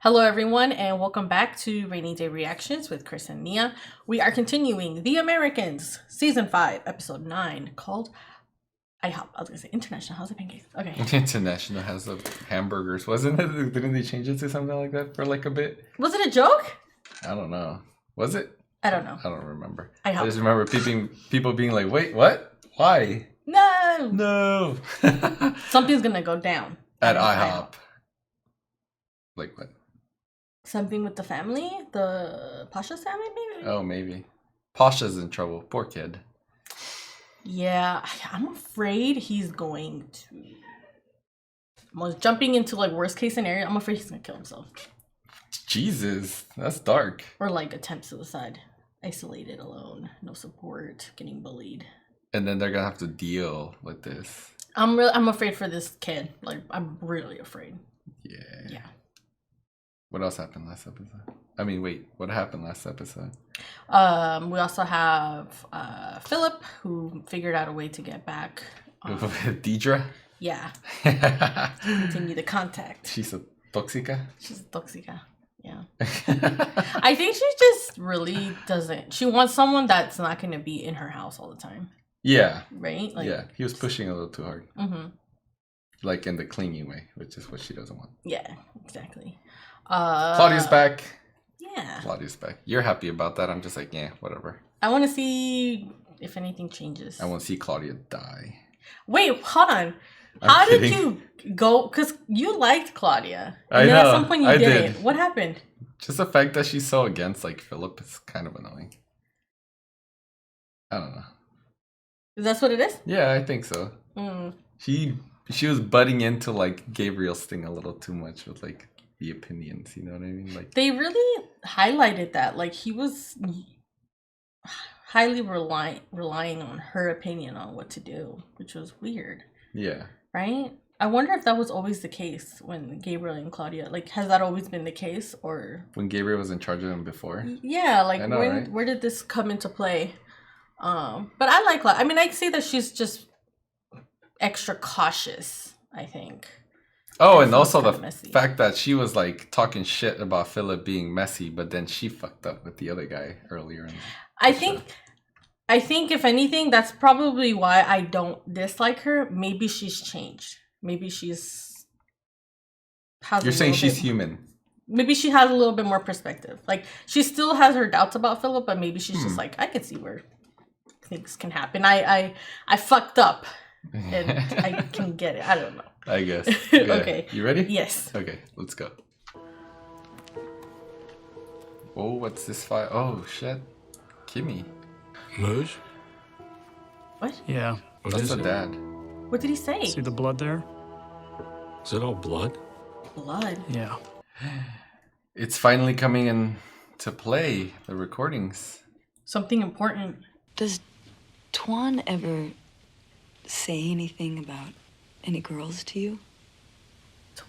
Hello everyone and welcome back to Rainy Day Reactions with Chris and Nia. We are continuing The Americans, Season 5, Episode 9, called IHOP. I was going to say International House of Pancakes. Okay. International House of Hamburgers. Wasn't it? Didn't they change it to something like that for like a bit? Was it a joke? I don't know. Was it? I don't know. I don't remember. I just remember people being like, wait, what? Why? No! No! Something's going to go down. At IHOP. Like what? Something with the family? The Pasha's family, maybe? Oh, maybe. Pasha's in trouble. Poor kid. Yeah, I'm afraid he's going to... jumping into like worst case scenario, I'm afraid he's going to kill himself. Jesus, that's dark. Or like attempt suicide. Isolated, alone, no support, getting bullied. And then they're going to have to deal with this. I'm afraid for this kid. Like, I'm really afraid. Yeah. What else happened last episode? I mean, wait, what happened last episode? We also have Philip, who figured out a way to get back. Deidre? Yeah. To continue the contact. She's a toxica? She's a toxica. Yeah. I think she just really doesn't. She wants someone that's not going to be in her house all the time. Yeah. Right? Like, yeah. He was pushing a little too hard. Mm-hmm. Like in the clingy way, which is what she doesn't want. Yeah, exactly. Claudia's back. Yeah. Claudia's back. You're happy about that. I'm just like, yeah, whatever. I want to see if anything changes. I want to see Claudia die. Wait, hold on. How did you go? Because you liked Claudia. And then at some point you didn't. What happened? Just the fact that she's so against like Philip is kind of annoying. I don't know. That's what it is? Yeah, I think so. Mm. She was butting into like Gabriel's thing a little too much with like the opinions, you know what I mean? Like they really highlighted that. Like he was highly relying on her opinion on what to do, which was weird. Yeah. Right? I wonder if that was always the case when Gabriel and Claudia, like, has that always been the case, or when Gabriel was in charge of them before? Yeah, like where did this come into play? But I like Claudia. I mean, I say that she's just extra cautious, I think. Oh, and also the fact that she was like talking shit about Philip being messy, but then she fucked up with the other guy earlier in I think if anything, that's probably why I don't dislike her. Maybe she's changed. Maybe she's You're saying she's human. Maybe she has a little bit more perspective. Like she still has her doubts about Philip, but maybe she's just like, I can see where things can happen. I fucked up and I can get it. I don't know. I guess. Yeah. Okay. You ready? Yes. Okay, let's go. Oh, what's this file? Oh, shit. Kimmy. Moj? What? Yeah. That's the dad. What did he say? See the blood there? Is it all blood? Blood? Yeah. It's finally coming into play, the recordings. Something important. Does Tuan ever say anything about any girls to you?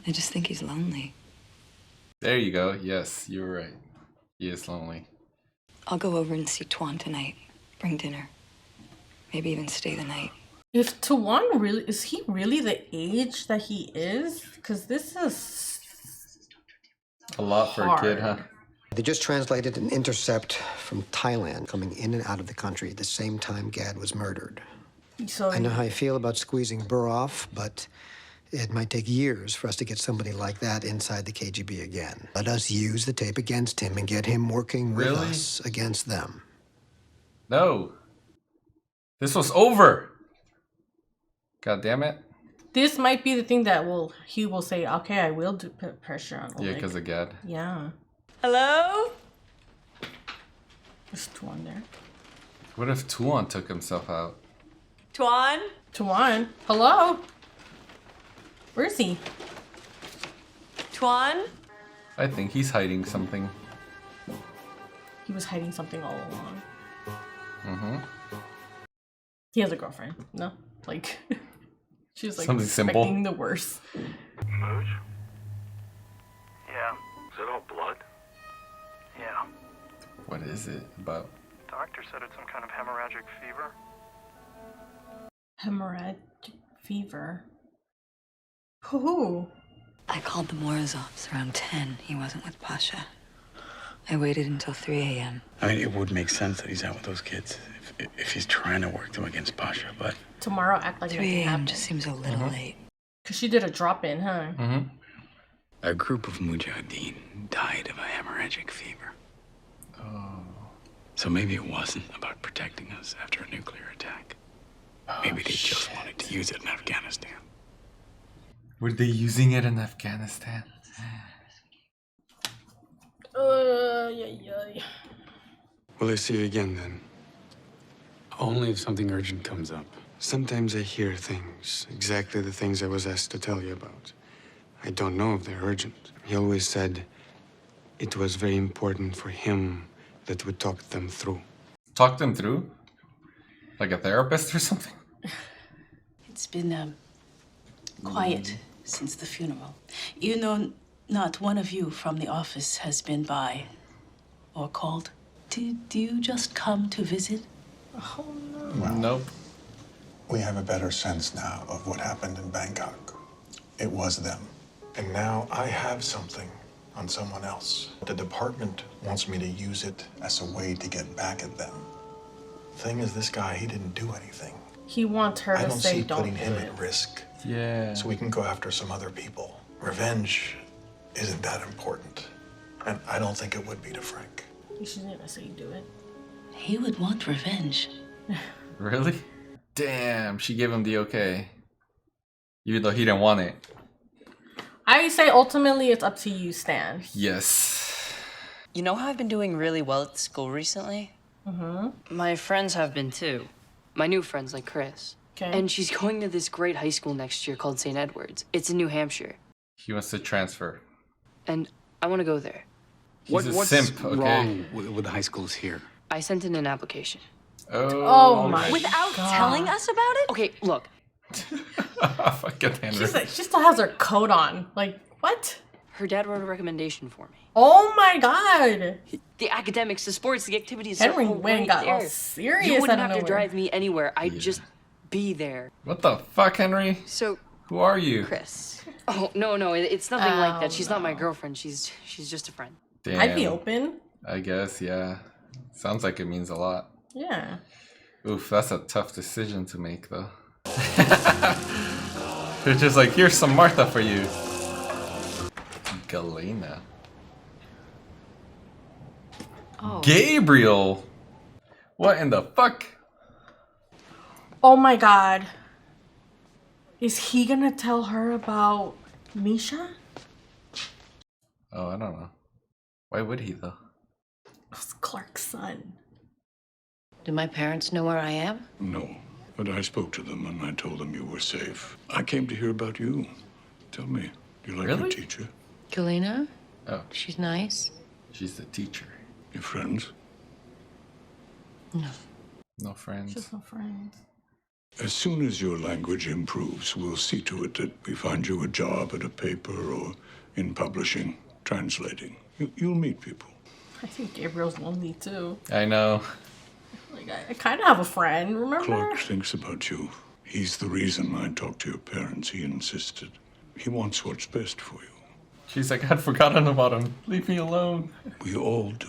I just think he's lonely. There you go. Yes, you were right. He is lonely. I'll go over and see Tuan tonight. Bring dinner. Maybe even stay the night. If Tuan really... Is he really the age that he is? Because this is... a lot for a kid, huh? They just translated an intercept from Thailand coming in and out of the country at the same time Gad was murdered. So I know how you feel about squeezing Burr off, but it might take years for us to get somebody like that inside the KGB again. Let us use the tape against him and get him working with us against them. No. This was over. God damn it. This might be the thing that he will say, okay, I will put pressure on Oleg. Yeah, because of Gad. Yeah. Hello? There's Tuan there. What if Tuan took himself out? Tuan? Tuan? Hello? Where is he? Tuan? I think he's hiding something. He was hiding something all along. Mm-hmm. He has a girlfriend. No? Like, she was like something expecting simple. the worst. Moj? Yeah. Is it all blood? Yeah. What is it about? Doctor said it's some kind of hemorrhagic fever. Hemorrhagic fever? Who? I called the Morozovs around 10. He wasn't with Pasha. I waited until 3 a.m. I mean, it would make sense that he's out with those kids if he's trying to work them against Pasha, but... Tomorrow, act like 3 a.m. just seems a little late. Because she did a drop-in, huh? A group of mujahideen died of a hemorrhagic fever. Oh. So maybe it wasn't about protecting us after a nuclear attack. Maybe they just wanted to use it in Afghanistan. Were they using it in Afghanistan? Yeah. Will I see you again then? Only if something urgent comes up. Sometimes I hear things, exactly the things I was asked to tell you about. I don't know if they're urgent. He always said it was very important for him that we talk them through. Talk them through? Like a therapist or something? It's been quiet since the funeral. You know, not one of you from the office has been by or called. Did you just come to visit? Oh, no. Well, Nope. we have a better sense now of what happened in Bangkok. It was them. And now I have something on someone else. The department wants me to use it as a way to get back at them. Thing is, this guy, he didn't do anything. He wants her I to don't say see don't putting do him it. at risk. Yeah. So we can go after some other people. Revenge isn't that important. And I don't think it would be to Frank. You shouldn't say do it. He would want revenge. Really? Damn, she gave him the okay. Even though he didn't want it. I say ultimately it's up to you, Stan. Yes. You know how I've been doing really well at school recently? My friends have been too. My new friends like Chris. Okay. And she's going to this great high school next year called St. Edward's. It's in New Hampshire. He wants to transfer. And I want to go there. He's a What's simp, okay? wrong with the high schools here? I sent in an application. Oh my Without God. telling us about it? Okay, look. Fuck it, Henry. She still has her coat on. Like, what? Her dad wrote a recommendation for me. Oh my God. The academics, the sports, the activities. Henry they're all Wynn right got all there. serious You out wouldn't of have to nowhere. drive me anywhere. I'd just be there. What the fuck, Henry? So, Who are you? Chris. Oh, no, it's nothing like that. She's not my girlfriend. She's just a friend. Damn. I'd be open. I guess, yeah. Sounds like it means a lot. Yeah. Oof, that's a tough decision to make, though. They're just like, here's some Martha for you. Galena. Oh. Gabriel! What in the fuck? Oh my God. Is he gonna tell her about Misha? Oh, I don't know. Why would he, though? It's Clark's son. Do my parents know where I am? No, but I spoke to them and I told them you were safe. I came to hear about you. Tell me, do you like your Really? teacher? Galena? Oh, She's nice. she's the teacher. Your friends? No. No friends. Just no friends. As soon as your language improves, we'll see to it that we find you a job at a paper or in publishing, translating. You'll meet people. I think Gabriel's lonely too. I know. Like, I kind of have a friend, remember? Clark thinks about you. He's the reason I talked to your parents. He insisted. He wants what's best for you. She's like, I'd forgotten about him. Leave me alone. We all do.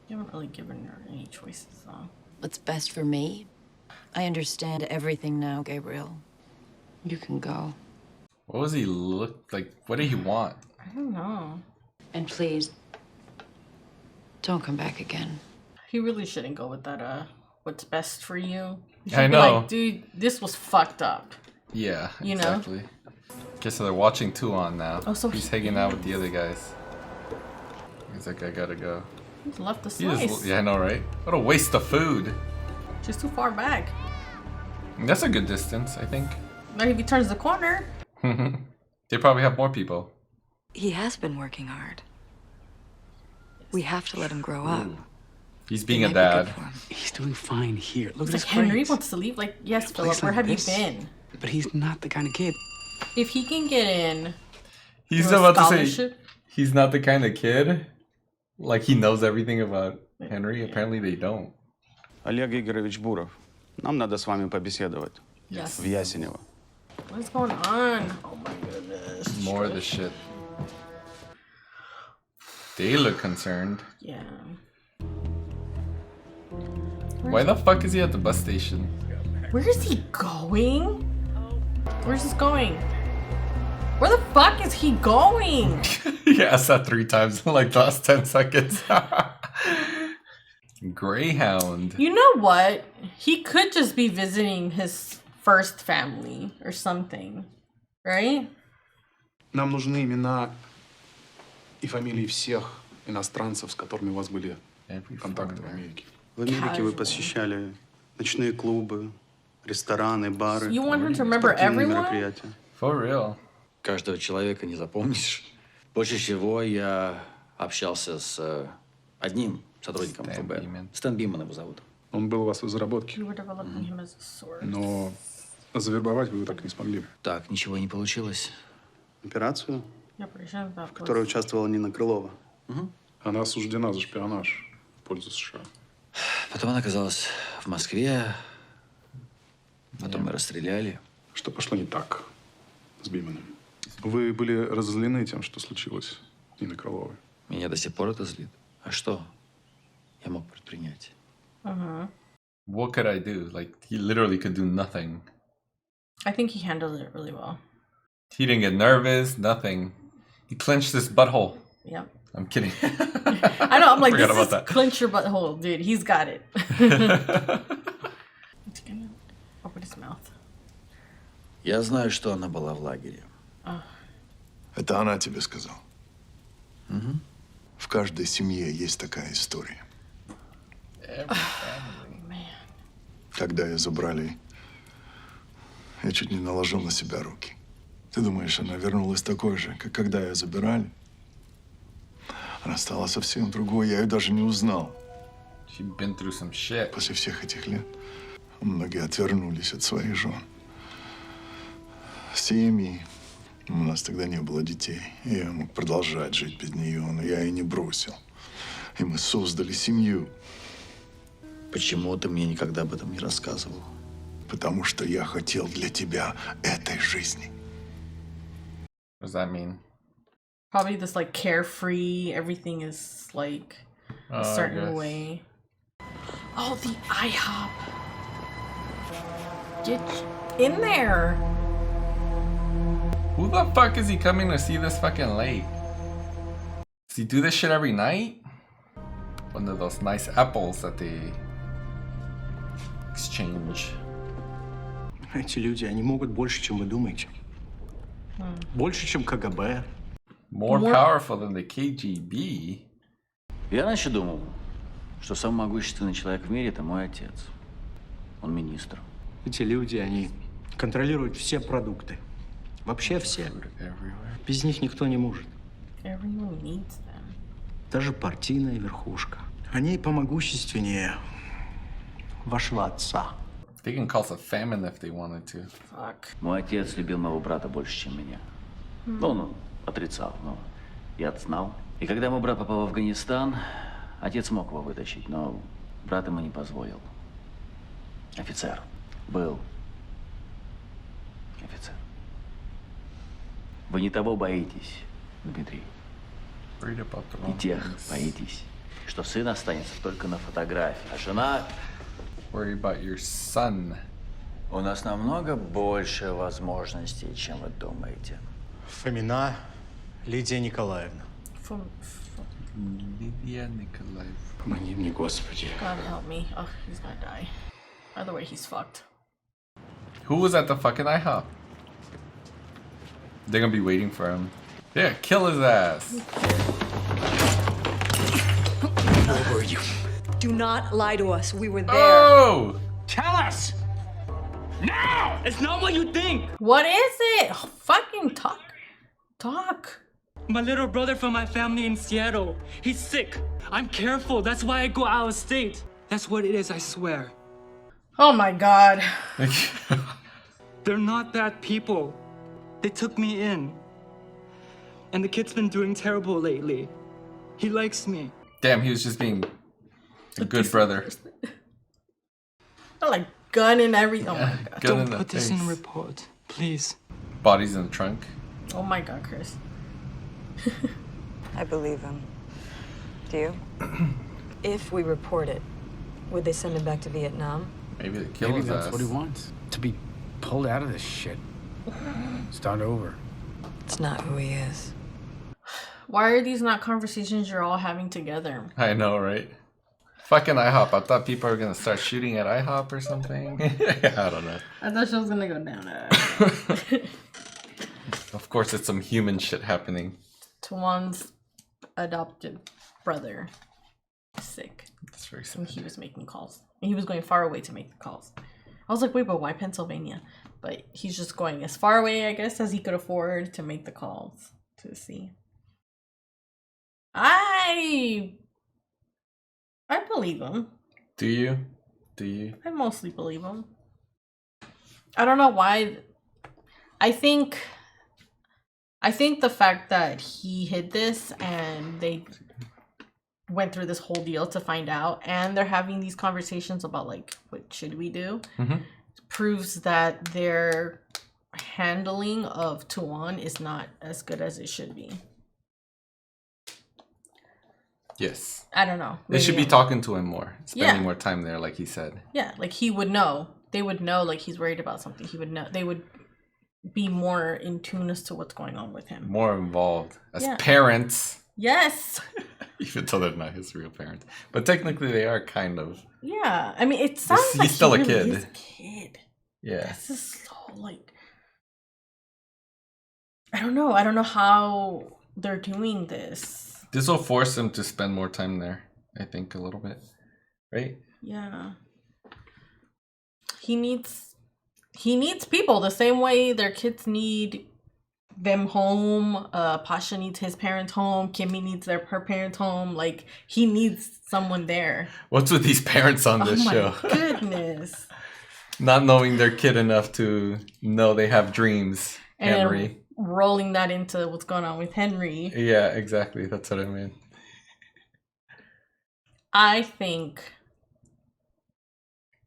You haven't really given her any choices, though. What's best for me? I understand everything now, Gabriel. You can go. What was he look like? What did he want? I don't know. And please, don't come back again. He really shouldn't go with that, what's best for you. You should I be know. like, dude, this was fucked up. Yeah, You know? exactly. Guess they're watching Tuan now. Oh, so he's he- hanging out with the other guys. He's like, I gotta go. He's left the He slice. just, yeah, I know, right? What a waste of food. She's too far back. That's a good distance, I think. Like if he turns the corner. They probably have more people. He has been working hard. We have to let him grow up. He's It being a might be good dad. for him. He's doing fine here. Look It's at like his Henry grades. wants to leave. Like, yes, A Philip, place where like have this? you been? But he's not the kind of kid. If he can get in, He's through a about to say scholarship? he's not the kind of kid. Like he knows everything about Henry. Apparently they don't. Олег Игоревич Буров, нам надо с вами побеседовать. Yes. В Ясенево. What's going on? Oh my goodness. this. More of the shit. They look concerned. Yeah. Why the fuck is he at the bus station? Where is he going? Where's this going? Where the fuck is he going? He asked that 3 times in like the last 10 seconds. Greyhound. You know what? He could just be visiting his first family or something, right? Нам нужны имена и фамилии всех иностранцев, с которыми у вас были контакты в Америке. В Америке вы посещали ночные клубы, рестораны, бары, You want him to remember спортивные everyone? мероприятия. For real. Каждого человека не запомнишь. Больше всего я общался с одним сотрудником ФБР. Стэн Биман его зовут. Он был у вас в разработке, You were developing him as a source. но завербовать вы его так не смогли. Так, ничего не получилось. Операцию, Я причем в которой участвовала Нина Крылова. Она осуждена за шпионаж в пользу США. Потом она оказалась в Москве. Потом мы расстреляли. Что пошло не так с Биманом? Вы были разозлены тем, что случилось с Ниной Крыловой. Меня до сих пор это злит. А что я мог предпринять? What could I do? Like, he literally could do nothing. I think he handled it really well. He didn't get nervous, nothing. He clenched his butthole. Yep. I'm kidding. I know, I'm like, Forgot this about is that. clench your butthole, dude. He's got it. He's gonna open his mouth. Я знаю, что она была в лагере. Это она тебе сказала? В каждой семье есть такая история. Когда ее забрали, я чуть не наложил на себя руки. Ты думаешь, она вернулась такой же, как когда ее забирали? Она стала совсем другой, я ее даже не узнал. She'd been through some shit. После всех этих лет многие отвернулись от своих жен. Семьи. У нас тогда не было детей. Я мог продолжать жить без нее, но я ее не бросил. И мы создали семью. Почему ты мне никогда об этом не рассказывал? Потому что я хотел для тебя этой жизни. What does that mean? Probably this like carefree, everything is like a certain way. Oh, the IHOP. Get in there. Who the fuck is he coming to see this fucking late? Does he do this shit every night? One of those nice apples that they exchange. Эти люди, они могут больше, чем вы думаете. Больше, чем КГБ. More powerful than the KGB. Я раньше думал, что самый могущественный человек в мире – это мой отец. Он министр. Эти люди, они контролируют все продукты. Вообще все. Без них никто не может. Everyone needs them. Даже партийная верхушка. Они помогущественнее вашего отца. They can cause a famine if they wanted to. Fuck. Мой отец любил моего брата больше, чем меня. Ну, он отрицал, но я знал. И когда мой брат попал в Афганистан, отец мог его вытащить, но брат ему не позволил. Офицер. Был. Офицер. Вы не того боитесь, Дмитрий. Не тех боитесь, что сын останется только на фотографии, а жена... Worry about your son. У нас намного больше возможностей, чем вы думаете. Фомина Лидия Николаевна. Лидия Николаевна. Помоги мне, Господи. God help me. Oh, he's gonna die. Either way, he's fucked. Who was at the fucking IHOP? They're gonna be waiting for him. Yeah, kill his ass. Where were you? Do not lie to us. We were there. Oh! Tell us! Now! It's not what you think! What is it? Oh, fucking talk. Talk. My little brother from my family in Seattle. He's sick. I'm careful. That's why I go out of state. That's what it is, I swear. Oh my god. They're not bad people. They took me in. And the kid's been doing terrible lately. He likes me. Damn, he was just being a good brother. Like gun and everything. Oh my god. Gun in Don't the put this in a face. report, please. Bodies in the trunk. Oh my God, Chris. I believe him. Do you? If we report it, would they send him back to Vietnam? Maybe they kill Maybe his that's ass. what he wants. To be pulled out of this shit. Start over. It's not who he is. Why are these not conversations you're all having together? I know, right? Fucking IHOP. I thought people were gonna start shooting at IHOP or something. I don't know. I thought she was gonna go down. Of course, it's some human shit happening. Tuan's adopted brother is sick. That's very sad. And he was making calls. And he was going far away to make the calls. I was like, wait, but why Pennsylvania? But he's just going as far away, I guess, as he could afford to make the calls to see. I believe him. Do you? Do you? I mostly believe him. I don't know why. I think the fact that he hid this and they went through this whole deal to find out, and they're having these conversations about like, what should we do? Proves that their handling of Tuan is not as good as it should be. Yes. I don't know. They should be talking to him more, spending Yeah. more time there, like he said. Yeah, like he would know. They would know, like he's worried about something. He would know. They would be more in tune as to what's going on with him. More involved as Yeah. parents. Yes. Even though they're not his real parents, but technically they are kind of. Yeah, I mean, it sounds He's like still he a really kid. is a kid. Yeah. This is so like. I don't know. I don't know how they're doing this. This will force him to spend more time there. I think a little bit, right? Yeah. He needs people the same way their kids need them home. Pasha needs his parents home. Kimmy needs her parents home. Like he needs someone there. What's with these parents on this show? Oh my goodness. Not knowing their kid enough to know they have dreams, And Henry. rolling that into what's going on with Henry. Yeah, exactly. That's what I mean. I think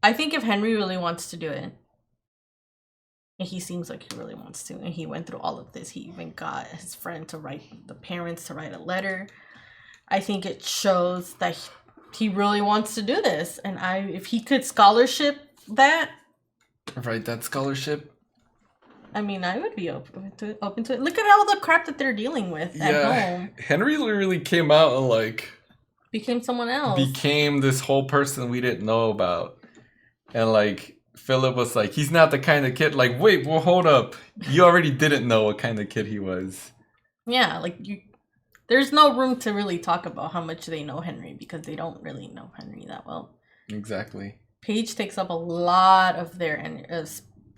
if Henry really wants to do it, and he seems like he really wants to, and he went through all of this, he even got his friend to write, the parents to write a letter. I think it shows that he really wants to do this. And if he could scholarship that. Right, that scholarship. I mean, I would be open to it. Look at all the crap that they're dealing with at home. Henry literally came out and like Became someone else. became this whole person we didn't know about. And like Philip was like, he's not the kind of kid. Like, wait, well, hold up. You already didn't know what kind of kid he was. Yeah, like there's no room to really talk about how much they know Henry because they don't really know Henry that well. Exactly. Paige takes up a lot of their energy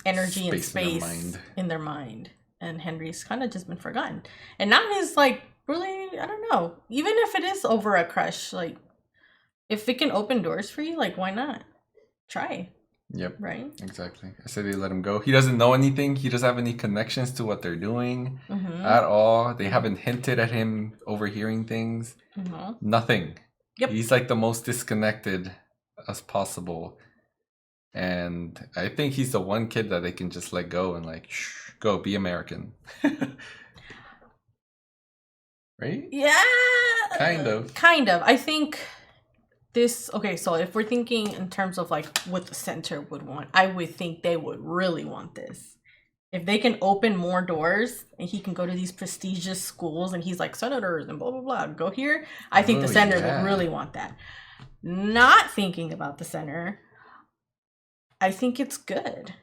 and Space in their space mind. in their mind. And Henry's kind of just been forgotten. And now he's like, really, I don't know. Even if it is over a crush, like, if it can open doors for you, like, why not? Try. Yep. Right? Exactly. I say they let him go. He doesn't know anything. He doesn't have any connections to what they're doing at all. They haven't hinted at him overhearing things. Nothing. Yep. He's like the most disconnected as possible. And I think he's the one kid that they can just let go and like, shh, go be American. Right? Yeah. Kind of. Kind of. I think this, okay, so if we're thinking in terms of like what the center would want, I would think they would really want this. If they can open more doors and he can go to these prestigious schools and he's like senators and blah, blah, blah, go here, I think the center would really want that. Not thinking about the center, I think it's good.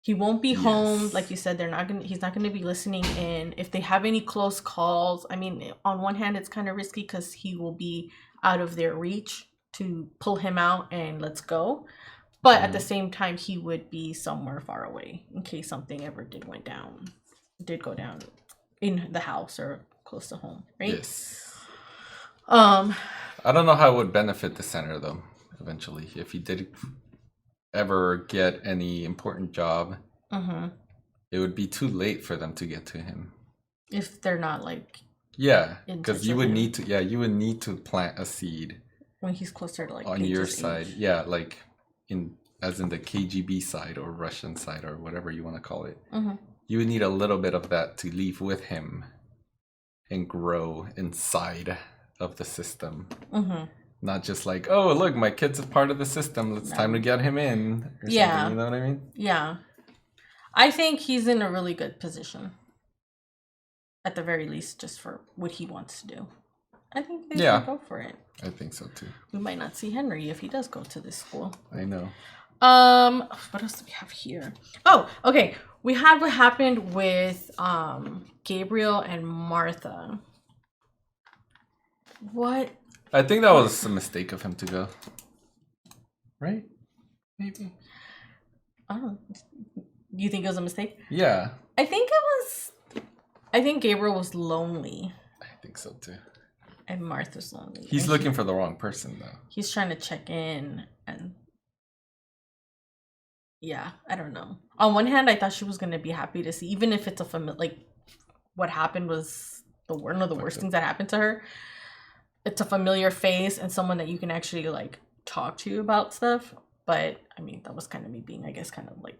He won't be home, like you said. He's not gonna be listening in. If they have any close calls, I mean, on one hand, it's kind of risky because he will be out of their reach to pull him out and let's go. But at the same time, he would be somewhere far away in case something ever did go down in the house or close to home, right? Yes. I don't know how it would benefit the center though. Eventually, if he did ever get any important job, it would be too late for them to get to him. If they're not like because you would need to plant a seed when he's closer to like on your side, like as in the KGB side or Russian side or whatever you want to call it. you would need a little bit of that to leave with him and grow inside of the system. Mm-hmm. Not just like, oh, look, my kid's a part of the system. It's time to get him in. Or something, you know what I mean? Yeah. I think he's in a really good position. At the very least, just for what he wants to do. I think they should go for it. I think so too. We might not see Henry if he does go to this school. I know. What else do we have here? Oh, okay. We had what happened with Gabriel and Martha. What? I think that was a mistake of him to go. Right? Maybe. I don't know. You think it was a mistake? Yeah. I think Gabriel was lonely. I think so too. And Martha's lonely. He's looking for the wrong person though. He's trying to check in and yeah, I don't know. On one hand, I thought she was gonna be happy to see, even if it's a like what happened was one of the worst things that happened to her. It's a familiar face and someone that you can actually like talk to about stuff. But I mean, that was kind of me being, I guess, kind of like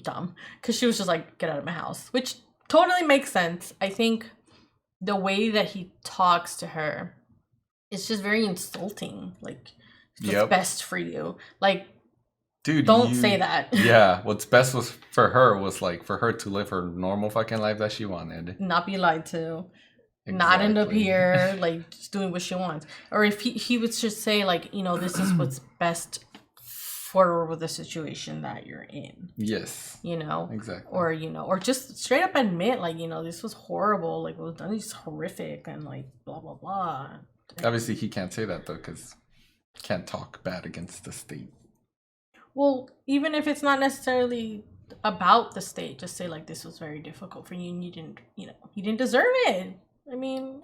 dumb because she was just like, get out of my house, which totally makes sense. I think the way that he talks to her is just very insulting. Like, what's best for you? Like, dude, don't say that. Yeah, what's best was for her to live her normal fucking life that she wanted. Not be lied to. Not end up here, like, just doing what she wants. Or if he would just say, like, you know, this is what's best for the situation that you're in. Yes. You know? Exactly. Or, you know, or just straight up admit, like, you know, this was horrible. Like, what was done is horrific and, like, blah, blah, blah. Obviously, he can't say that, though, because he can't talk bad against the state. Well, even if it's not necessarily about the state, just say, like, this was very difficult for you and you didn't deserve it. I mean,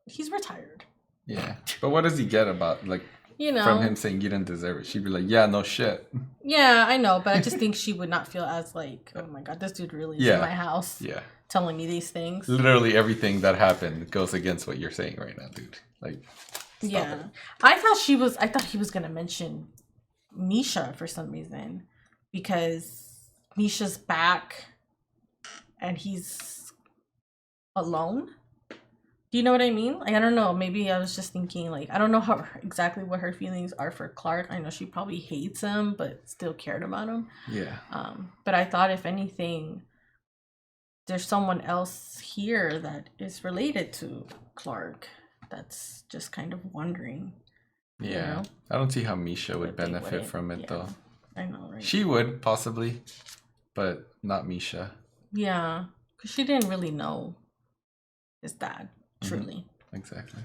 he's retired. Yeah. But what does he get about, like, you know, from him saying you didn't deserve it? She'd be like, yeah, no shit. Yeah, I know. But I just think she would not feel as like, oh my God, this dude really is in my house. Yeah. Telling me these things. Literally everything that happened goes against what you're saying right now, dude. Like, yeah. It. I thought he was going to mention Misha for some reason. Because Misha's back and he's alone. Do you know what I mean? Like, I don't know. Maybe I was just thinking, like, I don't know exactly what her feelings are for Clark. I know she probably hates him, but still cared about him. Yeah. But I thought, if anything, there's someone else here that is related to Clark that's just kind of wondering. Yeah. You know? I don't see how Misha would benefit from it, though. I know, right? She would, possibly, but not Misha. Yeah. Because she didn't really know his dad. Truly. Exactly.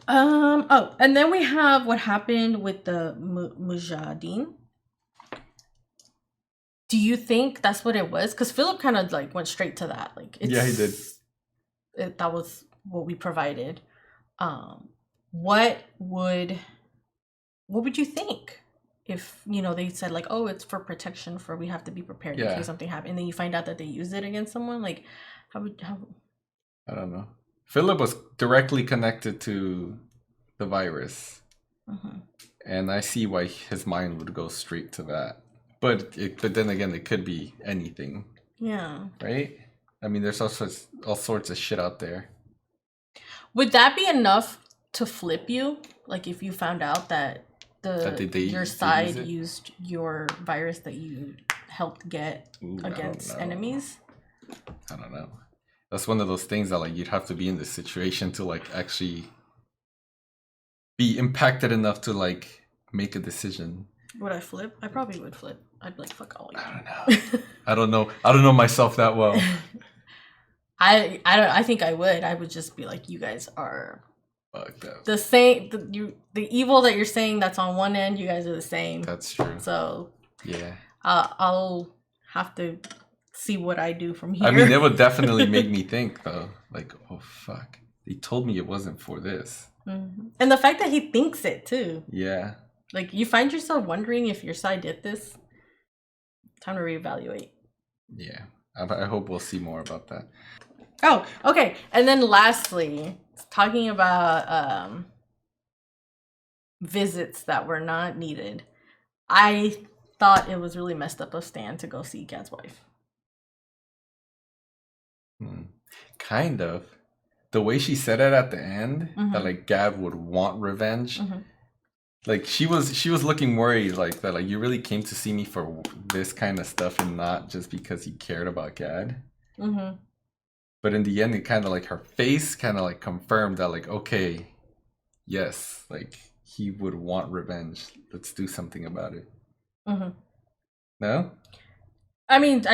Oh, and then we have what happened with the Mujahideen. Do you think that's what it was? Because Philip kind of like went straight to that. Like, yeah, he did. That was what we provided. What would you think if, you know, they said like, oh, it's for protection, for we have to be prepared in case something happened, and then you find out that they use it against someone? Like, how? I don't know. Philip was directly connected to the virus. And I see why his mind would go straight to that. But then again, it could be anything. Yeah. Right? I mean, there's all sorts of shit out there. Would that be enough to flip you? Like, if you found out that your side used your virus that you helped get against enemies? I don't know. That's one of those things that, like, you'd have to be in this situation to, like, actually be impacted enough to, like, make a decision. Would I flip? I probably would flip. I'd be like, fuck all you. I don't know. I don't know myself that well. I think I would. I would just be like, you guys are fucked up. The same. The evil that you're saying that's on one end, you guys are the same. That's true. So yeah, I'll have to see what I do from here. I mean, it would definitely make me think, though. Like, oh fuck, they told me it wasn't for this. And the fact that he thinks it too. Yeah. Like, you find yourself wondering if your side did this. Time to reevaluate. Yeah. I hope we'll see more about that. Oh, okay. And then lastly, talking about visits that were not needed. I thought it was really messed up of Stan to go see Gad's wife. Kind of. The way she said it at the end, that like Gad would want revenge. Like she was looking worried, like that, like you really came to see me for this kind of stuff and not just because you cared about Gad. But in the end, it kind of like her face kind of like confirmed that, like, okay, yes, like he would want revenge. Let's do something about it. No? I mean,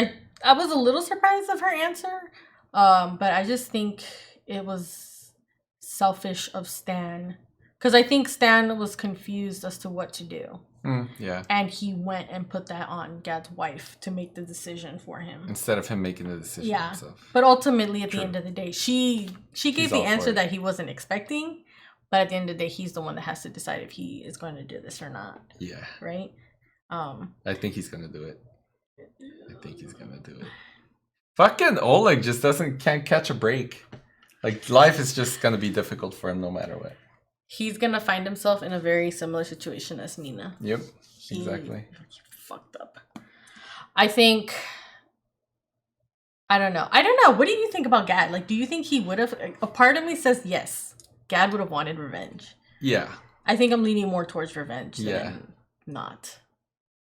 I was a little surprised of her answer, but I just think it was selfish of Stan. Because I think Stan was confused as to what to do. Yeah. And he went and put that on Gad's wife to make the decision for him. Instead of him making the decision himself. But ultimately, at the end of the day, she gave the answer it. that he wasn't expecting. But at the end of the day, he's the one that has to decide if he is going to do this or not. Yeah. Right? I think he's going to do it. Fucking Oleg just can't catch a break. Like, life is just going to be difficult for him no matter what. He's going to find himself in a very similar situation as Nina. Yep, exactly. He fucked up. I think... I don't know. What do you think about Gad? Like, do you think he would have... A part of me says yes. Gad would have wanted revenge. Yeah. I think I'm leaning more towards revenge than not.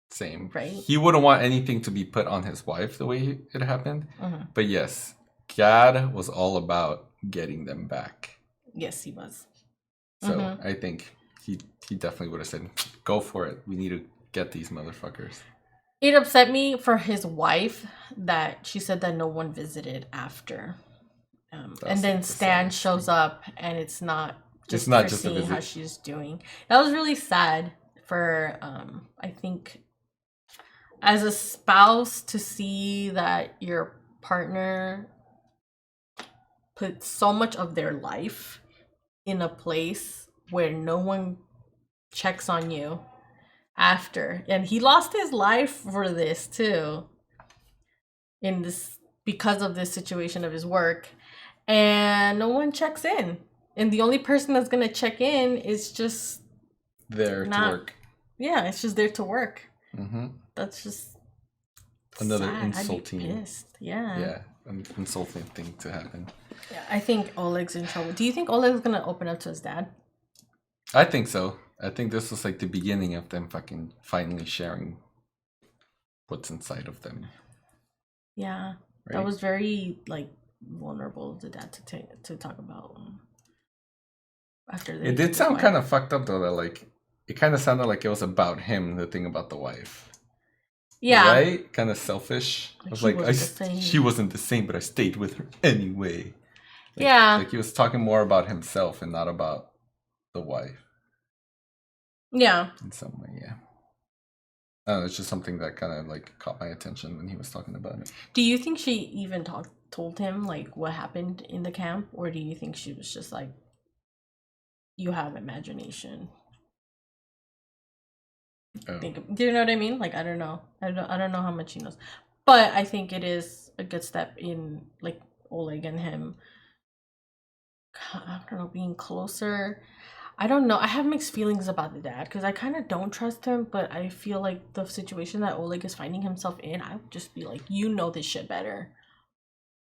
Same. Right? He wouldn't want anything to be put on his wife the way it happened. But yes, Gad was all about getting them back. Yes, he was. So I think he definitely would have said, go for it. We need to get these motherfuckers. It upset me for his wife that she said that no one visited after. And then Stan shows up and it's not just a visit. How she's doing. That was really sad for, I think, as a spouse to see that your partner put so much of their life in a place where no one checks on you after. And he lost his life for this too. Because of this situation of his work. And no one checks in. And the only person that's going to check in is just... to work. Yeah, it's just there to work. That's just... Another sad. insulting... I'd be pissed. Yeah, an insulting thing to happen. Yeah, I think Oleg's in trouble. Do you think Oleg's going to open up to his dad? I think so. I think this was like the beginning of them fucking finally sharing what's inside of them. Yeah. Right? That was very, like, vulnerable of the dad to talk about after it did sound kind of fucked up though, that like it kind of sounded like it was about him, the thing about the wife. Yeah, right? Kind of selfish. I was like, she wasn't the same, but I stayed with her anyway. Like he was talking more about himself and not about the wife. Yeah, in some way. I don't know, it's just something that kind of like caught my attention when he was talking about it. Do you think she even told him like what happened in the camp, or do you think she was just like, you have imagination? Do you know what I mean? Like, I don't know how much he knows, but I think it is a good step in like Oleg and him, I don't know, being closer. I don't know. I have mixed feelings about the dad because I kind of don't trust him, but I feel like the situation that Oleg is finding himself in, I would just be like, you know this shit better.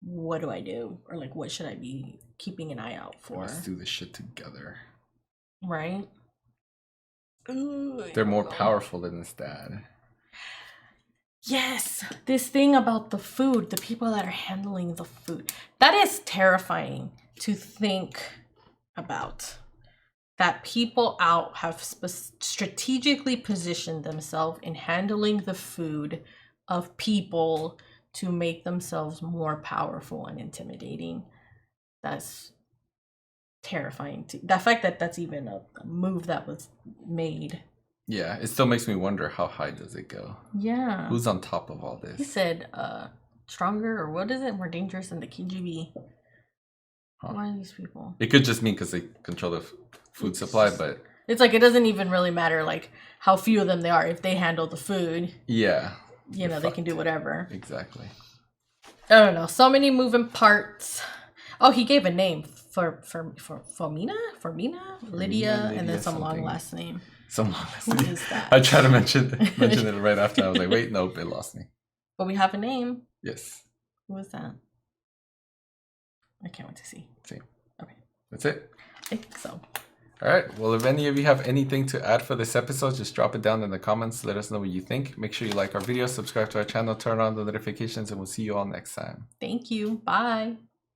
What do I do? Or like, what should I be keeping an eye out for? Let's do this shit together. Right? Ooh, they're more powerful than his dad. Yes. This thing about the food, the people that are handling the food, that is terrifying to think about. That people out have strategically positioned themselves in handling the food of people to make themselves more powerful and intimidating. That's terrifying. The fact that that's even a move that was made. Yeah, it still makes me wonder, how high does it go? Yeah. Who's on top of all this? He said stronger, or what is it? More dangerous than the KGB. Who are these people? It could just mean because they control the food supply, but... It's like, it doesn't even really matter like how few of them they are. If they handle the food, yeah, you know, they can do whatever. Exactly. I don't know. So many moving parts. Oh, he gave a name for Mina, Lydia, and then some long last name. Some long last name. Who is that? I tried to mention it right after. I was like, wait, nope, it lost me. But we have a name. Yes. Who is that? I can't wait to see. Same. Okay. That's it? I think so. All right. Well, if any of you have anything to add for this episode, just drop it down in the comments. Let us know what you think. Make sure you like our video, subscribe to our channel, turn on the notifications, and we'll see you all next time. Thank you. Bye.